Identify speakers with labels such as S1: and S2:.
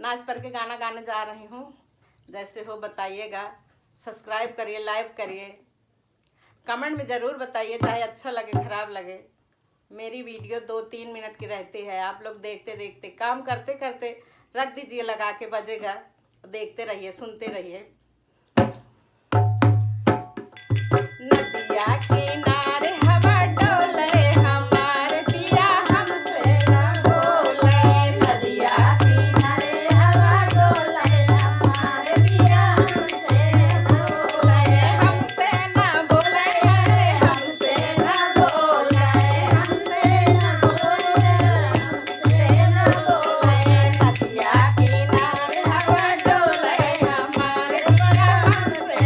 S1: नाच पर के गाना गाने जा रही हूँ। जैसे हो बताइएगा, सब्सक्राइब करिए, लाइक करिए, कमेंट में ज़रूर बताइए, चाहे अच्छा लगे खराब लगे। मेरी वीडियो 2-3 मिनट की रहती है, आप लोग देखते देखते काम करते करते रख दीजिए, लगा के बजेगा, देखते रहिए, सुनते रहिए। नदिया किनारे हवा डोले, हमारे पिया हमसे न बोले। नदिया किनारे हवा डोले, हमारे पिया हमसे न बोले। हमसे न बोले, अरे हमसे न बोले, हमसे न बोले, हमसे न बोले। नदिया किनारे हवा डोले, हमारे पिया हमसे